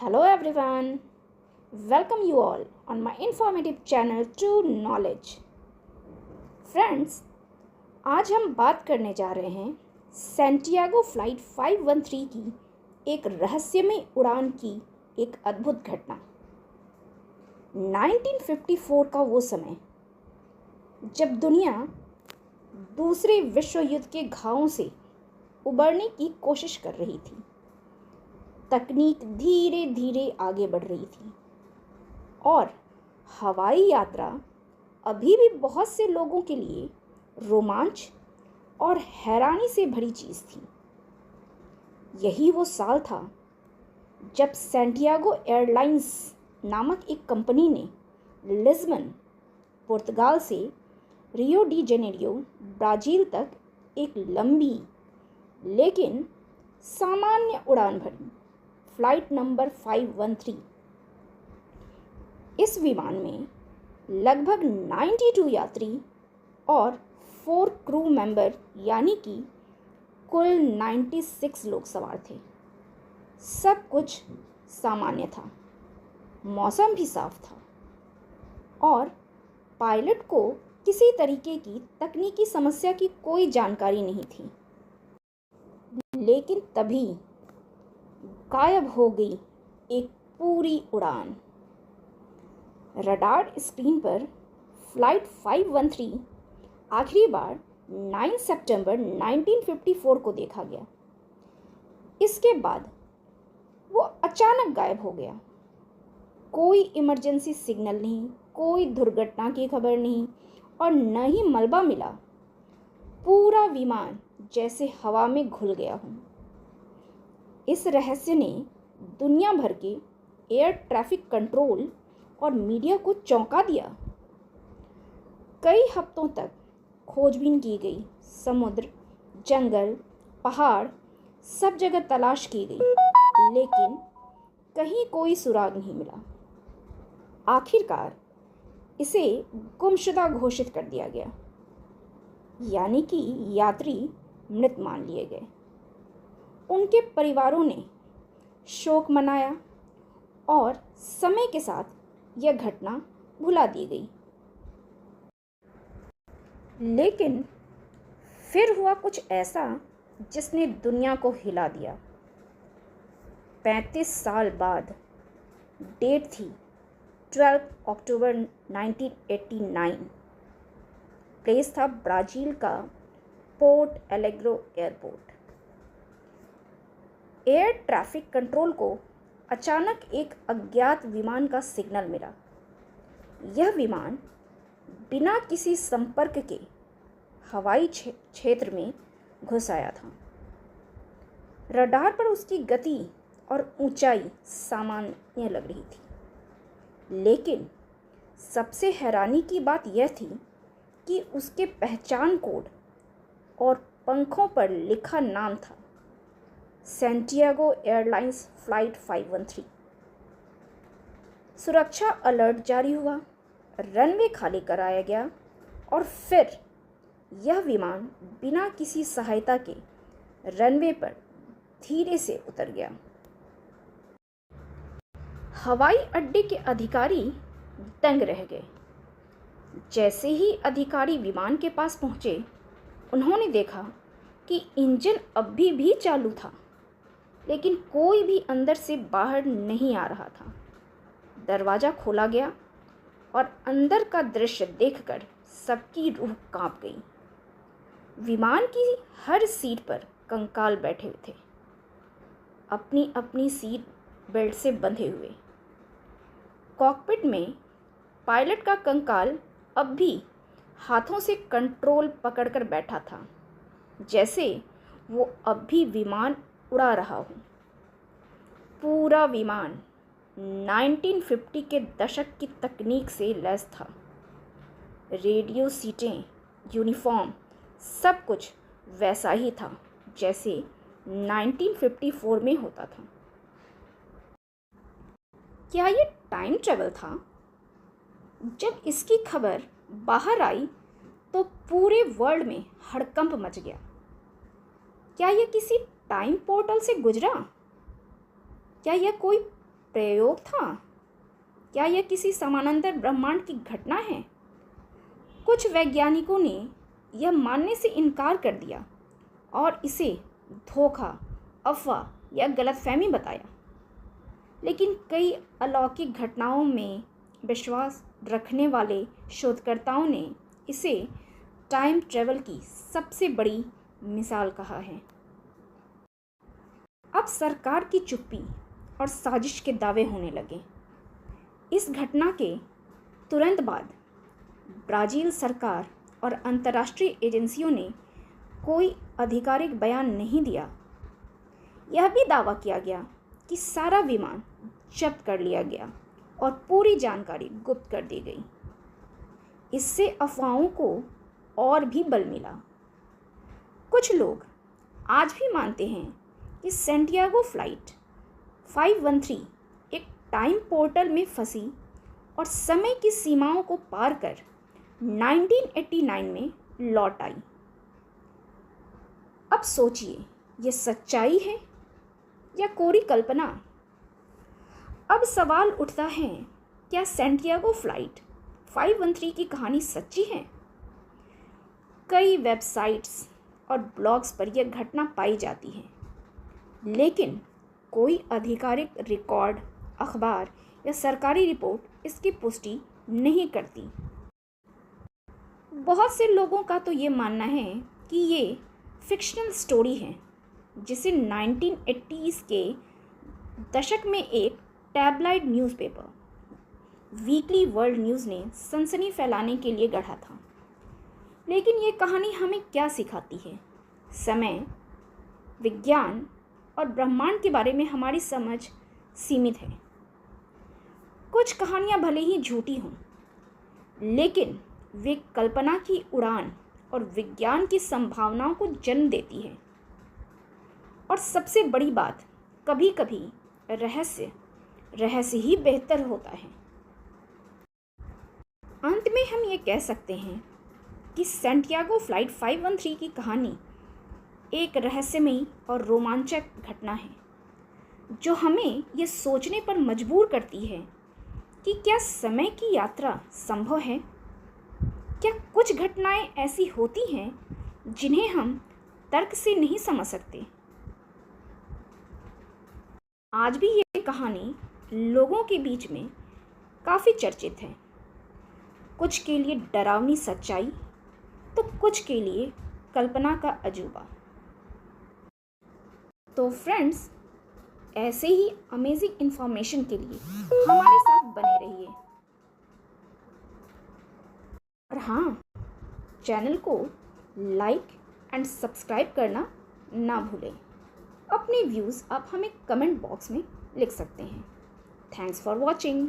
Hello everyone, welcome you all on my informative channel True Knowledge. Friends, आज हम बात करने जा रहे हैं सैंटियागो फ्लाइट 513 की एक रहस्यमय उड़ान की एक अद्भुत घटना। 1954 का वो समय जब दुनिया दूसरे विश्व युद्ध के घावों से उबरने की कोशिश कर रही थी। तकनीक धीरे धीरे आगे बढ़ रही थी और हवाई यात्रा अभी भी बहुत से लोगों के लिए रोमांच और हैरानी से भरी चीज़ थी। यही वो साल था जब सैंटियागो एयरलाइंस नामक एक कंपनी ने लिस्बन, पुर्तगाल से रियो डी जेनेरियो, ब्राज़ील तक एक लंबी लेकिन सामान्य उड़ान भरी फ्लाइट नंबर 513। इस विमान में लगभग 92 यात्री और 4 क्रू मेंबर यानी कि कुल 96 लोग सवार थे। सब कुछ सामान्य था, मौसम भी साफ था और पायलट को किसी तरीके की तकनीकी समस्या की कोई जानकारी नहीं थी। लेकिन तभी गायब हो गई एक पूरी उड़ान। रडार स्क्रीन पर फ्लाइट 513 आखिरी बार 9 सितंबर 1954 को देखा गया। इसके बाद वो अचानक गायब हो गया। कोई इमरजेंसी सिग्नल नहीं, कोई दुर्घटना की खबर नहीं और न ही मलबा मिला। पूरा विमान जैसे हवा में घुल गया हो। इस रहस्य ने दुनिया भर के एयर ट्रैफिक कंट्रोल और मीडिया को चौंका दिया। कई हफ्तों तक खोजबीन की गई, समुद्र, जंगल, पहाड़, सब जगह तलाश की गई, लेकिन कहीं कोई सुराग नहीं मिला। आखिरकार इसे गुमशुदा घोषित कर दिया गया, यानी कि यात्री मृत मान लिए गए। उनके परिवारों ने शोक मनाया और समय के साथ यह घटना भुला दी गई। लेकिन फिर हुआ कुछ ऐसा जिसने दुनिया को हिला दिया। 35 साल बाद डेट थी 12 अक्टूबर 1989। प्लेस था ब्राज़ील का port Alegre airport. Air traffic control को अचानक एक अज्ञात विमान का सिग्नल मिला। यह विमान बिना किसी संपर्क के हवाई क्षेत्र में घुस आया था। रडार पर उसकी गति और ऊंचाई सामान्य लग रही थी, लेकिन सबसे हैरानी की बात यह थी कि उसके पहचान कोड और पंखों पर लिखा नाम था सैंटियागो एयरलाइंस फ्लाइट 513। सुरक्षा अलर्ट जारी हुआ, रनवे खाली कराया गया और फिर यह विमान बिना किसी सहायता के रनवे पर धीरे से उतर गया। हवाई अड्डे के अधिकारी दंग रह गए। जैसे ही अधिकारी विमान के पास पहुंचे, उन्होंने देखा कि इंजन अभी भी चालू था, लेकिन कोई भी अंदर से बाहर नहीं आ रहा था। दरवाज़ा खोला गया और अंदर का दृश्य देखकर सबकी रूह कांप गई। विमान की हर सीट पर कंकाल बैठे हुए थे, अपनी अपनी सीट बेल्ट से बंधे हुए। कॉकपिट में पायलट का कंकाल अब भी हाथों से कंट्रोल पकड़कर बैठा था, जैसे वो अब भी विमान उड़ा रहा हो। पूरा विमान 1950 के दशक की तकनीक से लैस था। रेडियो सीटें, यूनिफॉर्म, सब कुछ वैसा ही था जैसे 1954 में होता था। क्या ये टाइम ट्रैवल था? जब इसकी खबर बाहर आई तो पूरे वर्ल्ड में हड़कंप मच गया। क्या यह किसी टाइम पोर्टल से गुजरा? क्या यह कोई प्रयोग था? क्या यह किसी समानांतर ब्रह्मांड की घटना है? कुछ वैज्ञानिकों ने यह मानने से इनकार कर दिया और इसे धोखा, अफवाह या गलतफहमी बताया। लेकिन कई अलौकिक घटनाओं में विश्वास रखने वाले शोधकर्ताओं ने इसे टाइम ट्रैवल की सबसे बड़ी मिसाल कहा है। अब सरकार की चुप्पी और साजिश के दावे होने लगे। इस घटना के तुरंत बाद ब्राज़ील सरकार और अंतर्राष्ट्रीय एजेंसियों ने कोई आधिकारिक बयान नहीं दिया। यह भी दावा किया गया कि सारा विमान जब्त कर लिया गया और पूरी जानकारी गुप्त कर दी गई। इससे अफवाहों को और भी बल मिला। कुछ लोग आज भी मानते हैं कि सैंटियागो फ्लाइट 513 एक टाइम पोर्टल में फंसी और समय की सीमाओं को पार कर 1989 में लौट आई। अब सोचिए, यह सच्चाई है या कोरी कल्पना? अब सवाल उठता है, क्या सैंटियागो फ्लाइट 513 की कहानी सच्ची है? कई वेबसाइट्स और ब्लॉग्स पर यह घटना पाई जाती है, लेकिन कोई आधिकारिक रिकॉर्ड, अखबार या सरकारी रिपोर्ट इसकी पुष्टि नहीं करती। बहुत से लोगों का तो ये मानना है कि ये फिक्शनल स्टोरी है, जिसे 1980s के दशक में एक tabloid newspaper weekly world news ने सनसनी फैलाने के लिए गढ़ा था। लेकिन ये कहानी हमें क्या सिखाती है? समय, विज्ञान और ब्रह्मांड के बारे में हमारी समझ सीमित है। कुछ कहानियाँ भले ही झूठी हों, लेकिन वे कल्पना की उड़ान और विज्ञान की संभावनाओं को जन्म देती है। और सबसे बड़ी बात, कभी कभी रहस्य ही बेहतर होता है। अंत में हम ये कह सकते हैं कि सैंटियागो फ्लाइट 513 की कहानी एक रहस्यमयी और रोमांचक घटना है, जो हमें ये सोचने पर मजबूर करती है कि क्या समय की यात्रा संभव है? क्या कुछ घटनाएं ऐसी होती हैं जिन्हें हम तर्क से नहीं समझ सकते? आज भी ये कहानी लोगों के बीच में काफ़ी चर्चित है। कुछ के लिए डरावनी सच्चाई, तो कुछ के लिए कल्पना का अजूबा। तो फ्रेंड्स, ऐसे ही अमेजिंग इन्फॉर्मेशन के लिए हमारे साथ बने रहिए। और हाँ, चैनल को लाइक एंड सब्सक्राइब करना ना भूलें। अपने व्यूज़ आप हमें कमेंट बॉक्स में लिख सकते हैं। Thanks for watching.